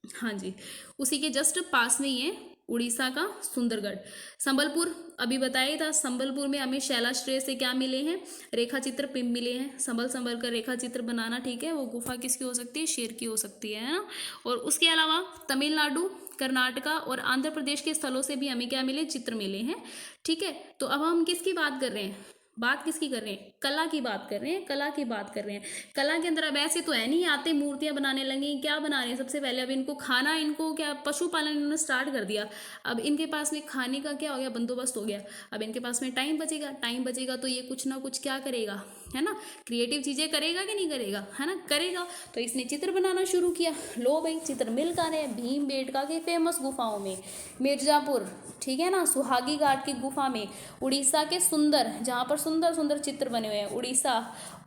हाँ जी, उसी के जस्ट पास में ही है उड़ीसा का सुंदरगढ़। संबलपुर अभी बताया था, संबलपुर में हमें शैलाश्रय से क्या मिले हैं, रेखा चित्र पिंड मिले हैं, संभल संभल कर रेखा चित्र बनाना, ठीक है, वो गुफा किसकी हो सकती है, शेर की हो सकती है ना। और उसके अलावा तमिलनाडु, कर्नाटका और आंध्र प्रदेश के स्थलों से भी हमें क्या मिले, चित्र मिले हैं, ठीक है। तो अब हम किसकी बात कर रहे हैं, बात किसकी कर रहे हैं, कला की बात कर रहे हैं, कला की बात कर रहे हैं। कला के अंदर अब ऐसे तो है नहीं आते मूर्तियां बनाने लगे, क्या बना रहे हैं सबसे पहले, अब इनको खाना, इनको क्या पशुपालन इन्होंने स्टार्ट कर दिया, अब इनके पास में खाने का क्या हो गया, बंदोबस्त हो गया, अब इनके पास में टाइम बचेगा, टाइम बचेगा तो ये कुछ ना कुछ क्या करेगा, है ना, क्रिएटिव चीजें करेगा कि नहीं करेगा, है ना, करेगा। तो इसने चित्र बनाना शुरू किया, लो भाई चित्र मिल कर है भीमबेटका के फेमस गुफाओं में, मिर्जापुर, ठीक है ना, सुहागी घाट की गुफा में, उड़ीसा के सुंदर, जहाँ पर सुंदर सुंदर चित्र बने हुए हैं,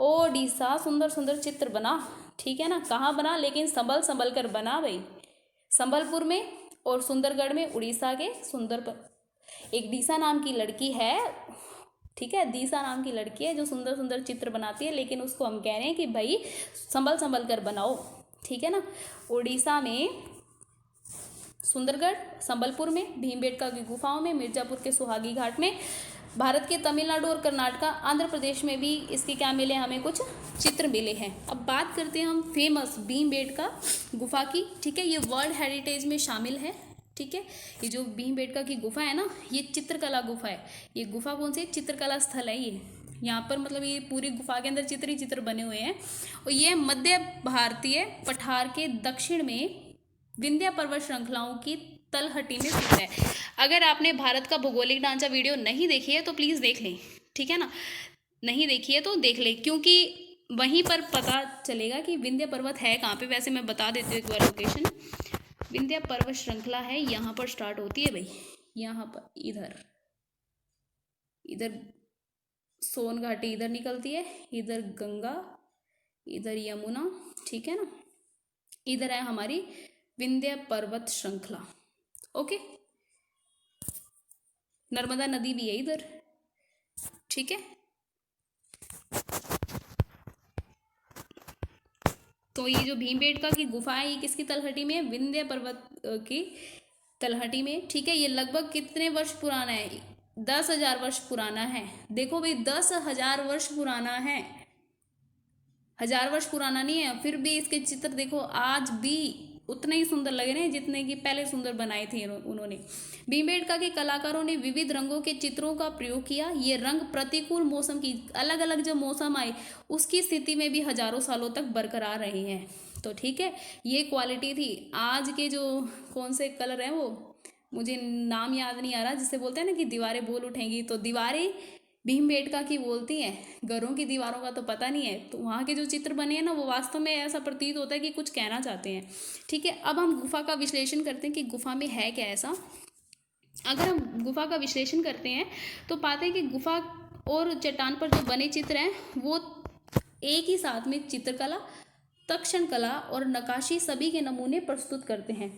ओडिशा सुंदर सुंदर चित्र बना, ठीक है ना, कहाँ बना, लेकिन संभल संभल कर बना भाई, संबलपुर में और सुंदरगढ़ में, उड़ीसा के सुंदर पर एक डीसा नाम की लड़की है, ठीक है, दीसा नाम की लड़की है जो सुंदर सुंदर चित्र बनाती है, लेकिन उसको हम कह रहे हैं कि भाई संभल संभल कर बनाओ, ठीक है ना। उड़ीसा में सुंदरगढ़, संबलपुर में भीमबेटका की गुफाओं में, मिर्जापुर के सुहागी घाट में, भारत के तमिलनाडु और कर्नाटका, आंध्र प्रदेश में भी इसके क्या मिले, हमें कुछ चित्र मिले हैं। अब बात करते हैं हम फेमस भीमबेटका गुफा की, ठीक है, ये वर्ल्ड हेरिटेज में शामिल है, ठीक है, ये जो भीमबेटका की गुफा है ना, ये चित्रकला गुफा है, ये गुफा कौन सी, चित्रकला स्थल है ये, यहाँ पर मतलब ये पूरी गुफा के अंदर चित्र ही चित्र बने हुए हैं, और ये मध्य भारतीय पठार के दक्षिण में विंध्य पर्वत श्रृंखलाओं की तलहटी में स्थित है। अगर आपने भारत का भौगोलिक ढांचा वीडियो नहीं देखी है तो प्लीज़ देख लें, ठीक है ना, नहीं देखी है तो देख लें, क्योंकि वहीं पर पता चलेगा कि विंध्य पर्वत है कहाँ पे। वैसे मैं बता देती हूँ एक बार लोकेशन, विंध्य पर्वत श्रृंखला है यहाँ पर स्टार्ट होती है भाई, यहाँ पर इधर इधर सोन घाटी इधर निकलती है, इधर गंगा, इधर यमुना, ठीक है ना, इधर है हमारी विंध्य पर्वत श्रृंखला, ओके, नर्मदा नदी भी है इधर, ठीक है। तो ये जो भीमबेटका की गुफा है ये किसकी तलहटी में है, विंध्य पर्वत की तलहटी में, ठीक है। ये लगभग कितने वर्ष पुराना है, 10,000 वर्ष पुराना है। देखो भाई 10,000 वर्ष पुराना है, 1000 वर्ष पुराना नहीं है, फिर भी इसके चित्र देखो आज भी उतने ही सुंदर लग रहे हैं जितने कि पहले सुंदर बनाए थे उन्होंने। भीमबेटका के कलाकारों ने विविध रंगों के चित्रों का प्रयोग किया, ये रंग प्रतिकूल मौसम की, अलग अलग जब मौसम आए उसकी स्थिति में भी हजारों सालों तक बरकरार रहे हैं। तो ठीक है, ये क्वालिटी थी। आज के जो कौन से कलर हैं वो मुझे नाम याद नहीं आ रहा, जिसे बोलते हैं ना कि दीवारें बोल उठेंगी, तो दीवारें भीमबेटका की बोलती हैं, घरों की दीवारों का तो पता नहीं है। तो वहाँ के जो चित्र बने हैं ना वो वास्तव में ऐसा प्रतीत होता है कि कुछ कहना चाहते हैं, ठीक है। अब हम गुफा का विश्लेषण करते हैं कि गुफा में है क्या ऐसा। अगर हम गुफा का विश्लेषण करते हैं तो पाते हैं कि गुफा और चट्टान पर जो बने चित्र हैं वो एक ही साथ में चित्रकला, तक्षण कला और नक्काशी सभी के नमूने प्रस्तुत करते हैं।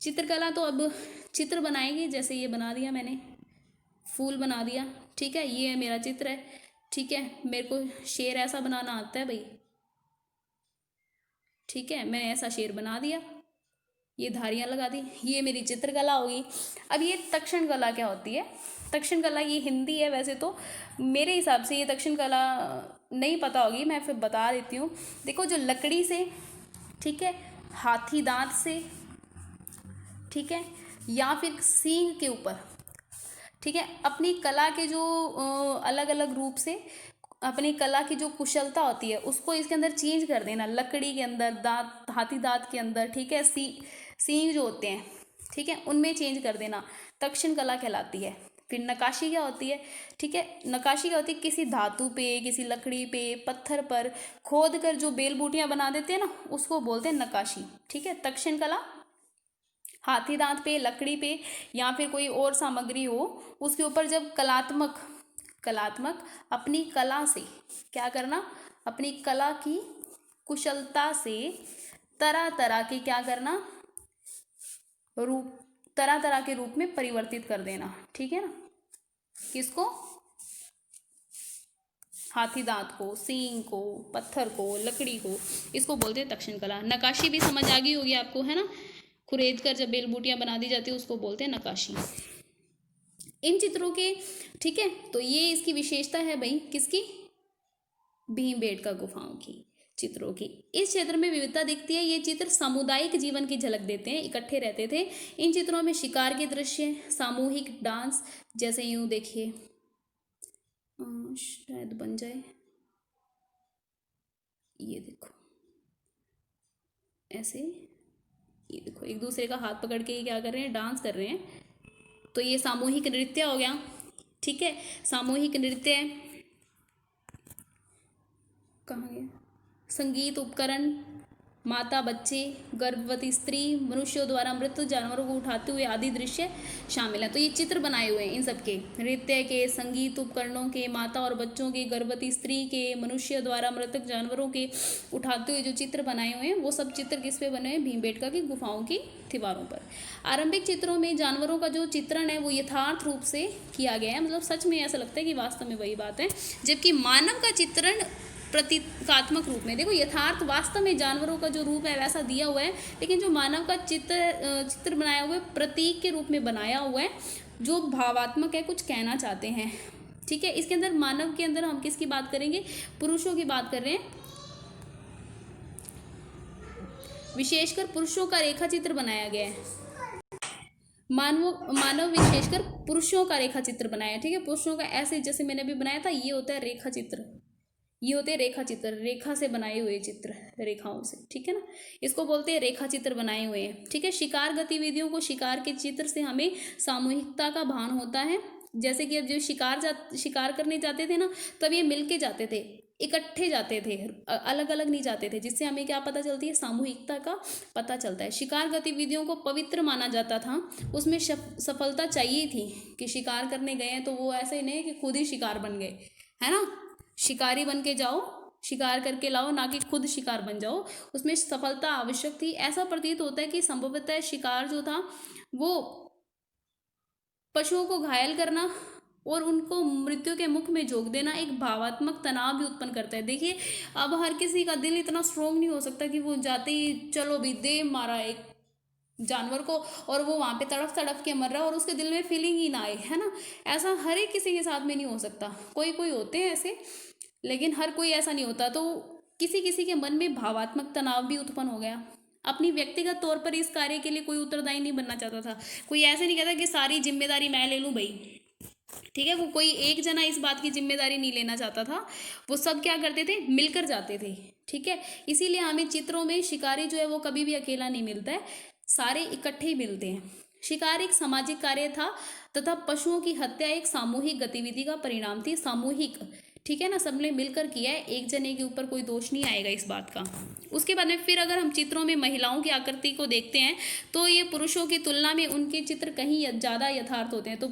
चित्रकला तो अब चित्र बनाएंगे, जैसे ये बना दिया मैंने, फूल बना दिया, ठीक है, ये मेरा चित्र है, ठीक है, मेरे को शेर ऐसा बनाना आता है भाई, ठीक है, मैंने ऐसा शेर बना दिया, ये धारियाँ लगा दी, ये मेरी चित्रकला होगी। अब ये तक्षण कला क्या होती है, तक्षण कला ये हिंदी है, वैसे तो मेरे हिसाब से ये तक्षण कला नहीं पता होगी, मैं फिर बता देती हूँ। देखो जो लकड़ी से, ठीक है, हाथी दांत से, ठीक है, या फिर सींग के ऊपर, ठीक है, अपनी कला के जो अलग अलग रूप से अपनी कला की जो कुशलता होती है उसको इसके अंदर चेंज कर देना, लकड़ी के अंदर, दांत, हाथी दांत के अंदर, ठीक है, सींग जो होते हैं, ठीक है, उनमें चेंज कर देना, तक्षण कला कहलाती है। फिर नक्काशी क्या होती है, ठीक है, नक्काशी क्या होती है, किसी धातु पे, किसी लकड़ी पे, पत्थर पर खोद कर जो बेल बूटियां बना देते हैं ना, उसको बोलते हैं नक्काशी, ठीक है। तक्षण कला हाथी दांत पे, लकड़ी पे या फिर कोई और सामग्री हो, उसके ऊपर जब कलात्मक कलात्मक अपनी कला से क्या करना, अपनी कला की कुशलता से तरह तरह के क्या करना, रूप, तरह तरह के रूप में परिवर्तित कर देना, ठीक है ना। किसको, हाथी दांत को, सींग को, पत्थर को, लकड़ी को, इसको बोलते हैं तक्षण कला। नक्काशी भी समझ आ गई होगी आपको, है ना, खुरेद कर जब बेल बूटियां बना दी जाती है उसको बोलते हैं नक्काशी। इन चित्रों के, ठीक है, तो ये इसकी विशेषता है भाई, किसकी, भीमबेटका गुफाओं की चित्रों की। इस क्षेत्र में विविधता दिखती है। ये चित्र सामुदायिक जीवन की झलक देते हैं, इकट्ठे रहते थे। इन चित्रों में शिकार के दृश्य, सामूहिक डांस, जैसे यूं देखिए, शायद बन जाए, ये देखो ऐसे, ये देखो एक दूसरे का हाथ पकड़ के ये क्या कर रहे हैं, डांस कर रहे हैं। तो ये सामूहिक नृत्य हो गया, ठीक है, सामूहिक नृत्य। कहाँ गया, संगीत उपकरण, माता बच्चे, गर्भवती स्त्री, मनुष्यों द्वारा मृत जानवरों को उठाते हुए आदि दृश्य शामिल हैं। तो ये चित्र बनाए हुए हैं इन सब के, नृत्य के, संगीत उपकरणों के, माता और बच्चों के, गर्भवती स्त्री के, मनुष्य द्वारा मृतक जानवरों के उठाते हुए जो चित्र बनाए हुए हैं, वो सब चित्र किस पे बने हैं, भीमबेटका की गुफाओं की दीवारों पर। आरंभिक चित्रों में जानवरों का जो चित्रण है वो यथार्थ रूप से किया गया है, मतलब सच में ऐसा लगता है कि वास्तव में वही बात है, जबकि मानव का चित्रण प्रतीकात्मक रूप में, देखो यथार्थ वास्तव में जानवरों का जो रूप है वैसा दिया हुआ है, लेकिन जो मानव का चित्र बनाया हुआ है प्रतीक के रूप में बनाया हुआ है, जो भावात्मक है, कुछ कहना चाहते हैं, ठीक है। इसके अंदर मानव के अंदर हम किसकी बात करेंगे, पुरुषों की बात कर रहे हैं, विशेषकर पुरुषों का रेखा चित्र बनाया गया है। मानव विशेषकर पुरुषों का रेखा चित्र बनाया है, ठीक है। पुरुषों का ऐसे जैसे मैंने अभी बनाया था, ये होता है रेखा चित्र, ये होते हैं रेखा चित्र, रेखा से बनाए हुए चित्र, रेखाओं से, ठीक है ना, इसको बोलते हैं रेखा चित्र बनाए हुए हैं, ठीक है। शिकार गतिविधियों को, शिकार के चित्र से हमें सामूहिकता का भान होता है। जैसे कि अब जो शिकार करने जाते थे ना, तब ये मिलके जाते थे, इकट्ठे जाते थे, अलग अलग नहीं जाते थे, जिससे हमें क्या पता चलती है, सामूहिकता का पता चलता है। शिकार गतिविधियों को पवित्र माना जाता था, उसमें सफलता चाहिए थी, कि शिकार करने गए हैं तो वो ऐसे ही नहीं कि खुद ही शिकार बन गए, है ना, शिकारी बन के जाओ, शिकार करके लाओ, ना कि खुद शिकार बन जाओ, उसमें सफलता आवश्यक थी। ऐसा प्रतीत होता है कि संभवतः शिकार जो था वो पशुओं को घायल करना और उनको मृत्यु के मुख में झोंक देना एक भावात्मक तनाव भी उत्पन्न करता है। देखिए अब हर किसी का दिल इतना स्ट्रोंग नहीं हो सकता कि वो जाते ही चलो भी दे मारा एक जानवर को, और वो वहाँ पे तड़फ तड़फ के मर रहा है और उसके दिल में फीलिंग ही ना आए, है ना, ऐसा हर एक किसी के साथ में नहीं हो सकता। कोई कोई होते हैं ऐसे, लेकिन हर कोई ऐसा नहीं होता। तो किसी किसी के मन में भावात्मक तनाव भी उत्पन्न हो गया। अपनी व्यक्तिगत तौर पर इस कार्य के लिए कोई उत्तरदायी नहीं बनना चाहता था, कोई ऐसे नहीं कहता कि सारी जिम्मेदारी मैं ले लूँ भाई, ठीक है, वो कोई एक जना इस बात की जिम्मेदारी नहीं लेना चाहता था, वो सब क्या करते थे, मिलकर जाते थे, ठीक है। इसीलिए हमें चित्रों में शिकारी जो है वो कभी भी अकेला नहीं मिलता है, सारे इकट्ठे ही मिलते हैं। शिकार एक सामाजिक कार्य था तथा पशुओं की हत्या एक सामूहिक गतिविधि का परिणाम थी, सामूहिक, ठीक है ना, सबने मिलकर किया है, एक जने के ऊपर कोई दोष नहीं आएगा इस बात का। उसके बाद में फिर अगर हम चित्रों में महिलाओं की आकृति को देखते हैं तो ये पुरुषों की तुलना में उनके चित्र कहीं ज़्यादा यथार्थ होते हैं। तो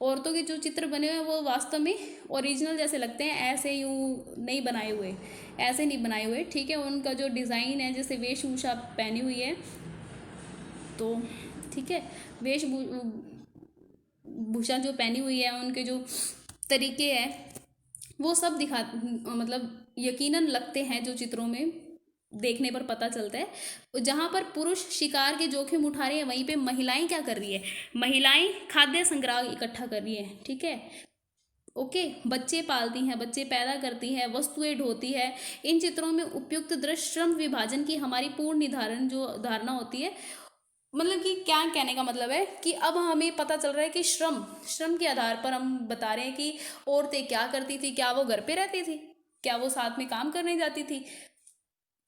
औरतों के जो चित्र बने हुए हैं वो वास्तव में ओरिजिनल जैसे लगते हैं, ऐसे यूँ नहीं बनाए हुए, ऐसे नहीं बनाए हुए, ठीक है। उनका जो डिज़ाइन है, जैसे वेशभूषा पहनी हुई है, तो ठीक है, वेशभूषा जो पहनी हुई है, उनके जो तरीके हैं वो सब मतलब यकीनन लगते हैं, जो चित्रों में देखने पर पता चलता है। जहाँ पर पुरुष शिकार के जोखिम उठा रहे हैं, वहीं पे महिलाएं क्या कर रही है, महिलाएं खाद्य संग्रह इकट्ठा कर रही है, ठीक है, ओके, बच्चे पालती हैं, बच्चे पैदा करती हैं, वस्तुएं ढोती है। इन चित्रों में उपयुक्त दृश्य श्रम विभाजन की हमारी पूर्ण निर्धारण जो धारणा होती है, मतलब कि क्या कहने का मतलब है कि अब हमें पता चल रहा है कि श्रम के आधार पर हम बता रहे हैं कि औरतें क्या करती थी, क्या वो घर पे रहती थी, क्या वो साथ में काम करने जाती थी।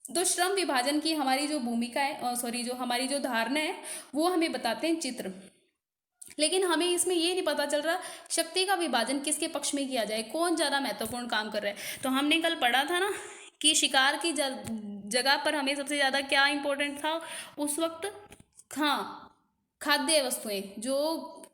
तो श्रम विभाजन की हमारी जो भूमिका है, सॉरी, जो हमारी जो धारणा है, वो हमें बताते हैं चित्र। लेकिन हमें इसमें ये नहीं पता चल रहा शक्ति का विभाजन किसके पक्ष में किया जाए, कौन ज़्यादा महत्वपूर्ण काम कर रहा है। तो हमने कल पढ़ा था ना कि शिकार की जगह पर हमें सबसे ज़्यादा क्या इंपॉर्टेंट था उस वक्त, हाँ, खाद्य वस्तुएं जो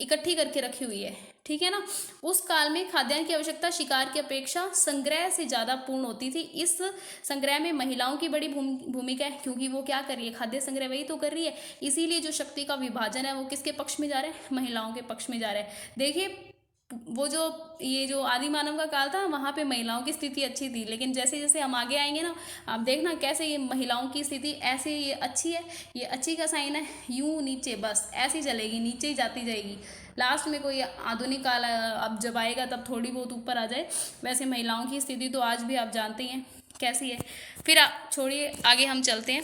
इकट्ठी करके रखी हुई है, ठीक है ना। उस काल में खाद्यान्न की आवश्यकता शिकार की अपेक्षा संग्रह से ज़्यादा पूर्ण होती थी। इस संग्रह में महिलाओं की बड़ी भूमिका है, क्योंकि वो क्या कर रही है, खाद्य संग्रह वही तो कर रही है। इसीलिए जो शक्ति का विभाजन है वो किसके पक्ष में जा रहा है, महिलाओं के पक्ष में जा रहा है। देखिए वो जो ये जो आदि मानव का काल था वहाँ पे महिलाओं की स्थिति अच्छी थी, लेकिन जैसे जैसे हम आगे आएंगे ना, आप देखना कैसे ये महिलाओं की स्थिति ऐसे, ये अच्छी है, ये अच्छी का साइन है, यूं नीचे बस ऐसी चलेगी, नीचे ही जाती जाएगी। लास्ट में कोई आधुनिक काल अब जब आएगा तब थोड़ी बहुत ऊपर आ जाए। वैसे महिलाओं की स्थिति तो आज भी आप जानते हैं कैसी है। फिर आप छोड़िए, आगे हम चलते हैं।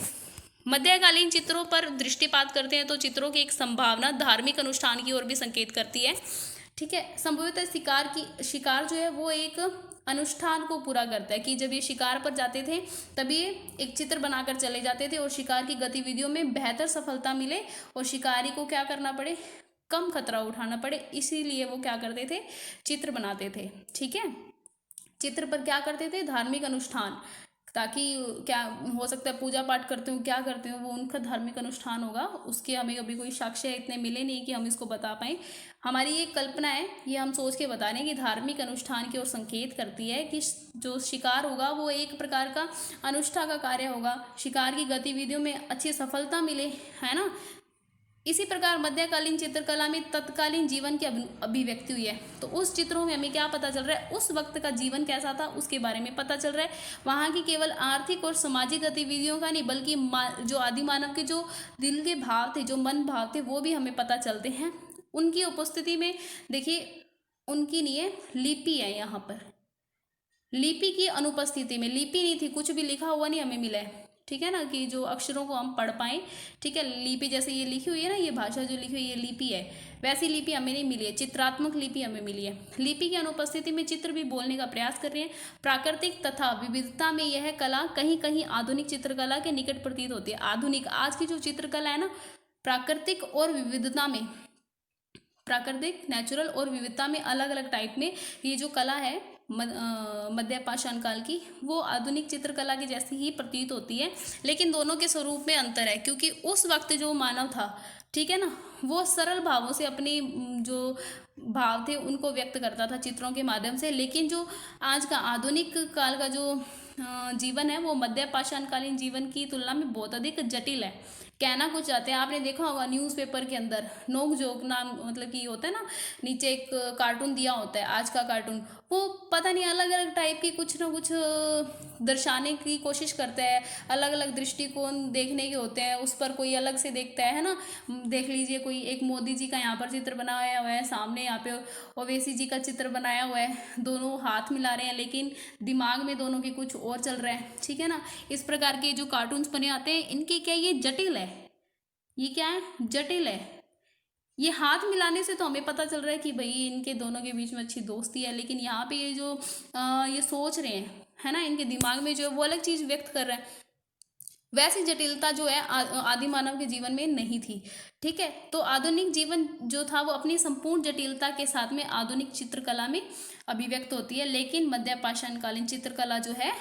मध्यकालीन चित्रों पर दृष्टिपात करते हैं तो चित्रों की एक संभावना धार्मिक अनुष्ठान की ओर भी संकेत करती है, ठीक है। संभवतः शिकार जो है वो एक अनुष्ठान को पूरा करता है कि जब ये शिकार पर जाते थे तभी ये एक चित्र बनाकर चले जाते थे और शिकार की गतिविधियों में बेहतर सफलता मिले और शिकारी को क्या करना पड़े, कम खतरा उठाना पड़े, इसीलिए वो क्या करते थे, चित्र बनाते थे, ठीक है। चित्र पर क्या करते थे, धार्मिक अनुष्ठान, ताकि क्या हो सकता है पूजा पाठ करते हो, क्या करते हो, वो उनका धार्मिक अनुष्ठान होगा। उसके हमें अभी कोई साक्ष्य इतने मिले नहीं कि हम इसको बता पाएँ। हमारी ये कल्पना है, ये हम सोच के बता रहे हैं कि धार्मिक अनुष्ठान की ओर संकेत करती है कि जो शिकार होगा वो एक प्रकार का अनुष्ठा का कार्य होगा, शिकार की गतिविधियों में अच्छी सफलता मिले, है ना। इसी प्रकार मध्यकालीन चित्रकला में तत्कालीन जीवन की अभिव्यक्ति हुई है। तो उस चित्रों में हमें क्या पता चल रहा है, उस वक्त का जीवन कैसा था उसके बारे में पता चल रहा है। वहाँ की केवल आर्थिक और सामाजिक गतिविधियों का नहीं, बल्कि जो आदि मानव के जो दिल के भाव थे, जो मन भाव थे, वो भी हमें पता चलते हैं। उनकी उपस्थिति में देखिए, उनकी नहीं है, लिपि है यहाँ पर, लिपि की अनुपस्थिति में, लिपि नहीं थी, कुछ भी लिखा हुआ नहीं हमें मिला है, ठीक है ना, कि जो अक्षरों को हम पढ़ पाएँ, ठीक है। लिपि जैसे ये लिखी हुई है ना, ये भाषा जो लिखी हुई है ये लिपि है, वैसी लिपि हमें नहीं मिली है, चित्रात्मक लिपि हमें मिली है। लिपि की अनुपस्थिति में चित्र भी बोलने का प्रयास कर रहे हैं। प्राकृतिक तथा विविधता में यह कला कहीं कहीं आधुनिक चित्रकला के निकट प्रतीत होती है। आधुनिक आज की जो चित्रकला है ना, प्राकृतिक और विविधता में, प्राकृतिक नेचुरल और विविधता में अलग अलग टाइप में ये जो कला है मध्य पाषाण काल की, वो आधुनिक चित्रकला की जैसी ही प्रतीत होती है, लेकिन दोनों के स्वरूप में अंतर है। क्योंकि उस वक्त जो मानव था, ठीक है ना, वो सरल भावों से अपनी जो भाव थे उनको व्यक्त करता था चित्रों के माध्यम से। लेकिन जो आज का आधुनिक काल का जो जीवन है वो मध्य पाषाणकालीन जीवन की तुलना में बहुत अधिक जटिल है। कहना कुछ चाहते हैं, आपने देखा होगा न्यूज़पेपर के अंदर नोक जोक नाम, मतलब कि होता है ना, नीचे एक कार्टून दिया होता है, आज का कार्टून, वो पता नहीं अलग अलग टाइप की कुछ ना कुछ दर्शाने की कोशिश करता है। अलग अलग दृष्टिकोण देखने के होते हैं, उस पर कोई अलग से देखता है ना। देख लीजिए, कोई एक मोदी जी का यहाँ पर चित्र बनाया हुआ है, सामने यहाँ पे ओवैसी जी का चित्र बनाया हुआ है, दोनों हाथ मिला रहे हैं, लेकिन दिमाग में दोनों के कुछ और चल रहा है, ठीक है ना। इस प्रकार के जो कार्टून्स बने आते हैं, इनके क्या, ये जटिल है, ये क्या है, जटिल है। ये हाथ मिलाने से तो हमें पता चल रहा है कि भाई इनके दोनों के बीच में अच्छी दोस्ती है, लेकिन यहाँ पे ये जो ये सोच रहे हैं, है ना, इनके दिमाग में जो है वो अलग चीज़ व्यक्त कर रहे हैं। वैसी जटिलता जो है आदि मानव के जीवन में नहीं थी, ठीक है। तो आधुनिक जीवन जो था वो अपनी संपूर्ण जटिलता के साथ में आधुनिक चित्रकला में अभिव्यक्त होती है, लेकिन मध्य पाषाणकालीन चित्रकला जो है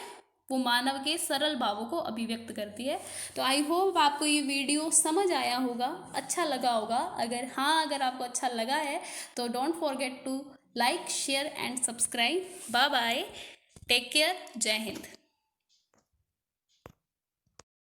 वो मानव के सरल भावों को अभिव्यक्त करती है। तो आई होप आपको ये वीडियो समझ आया होगा, अच्छा लगा होगा। अगर आपको अच्छा लगा है तो don't forget to like, share and subscribe. Bye bye, take care, जय हिंद।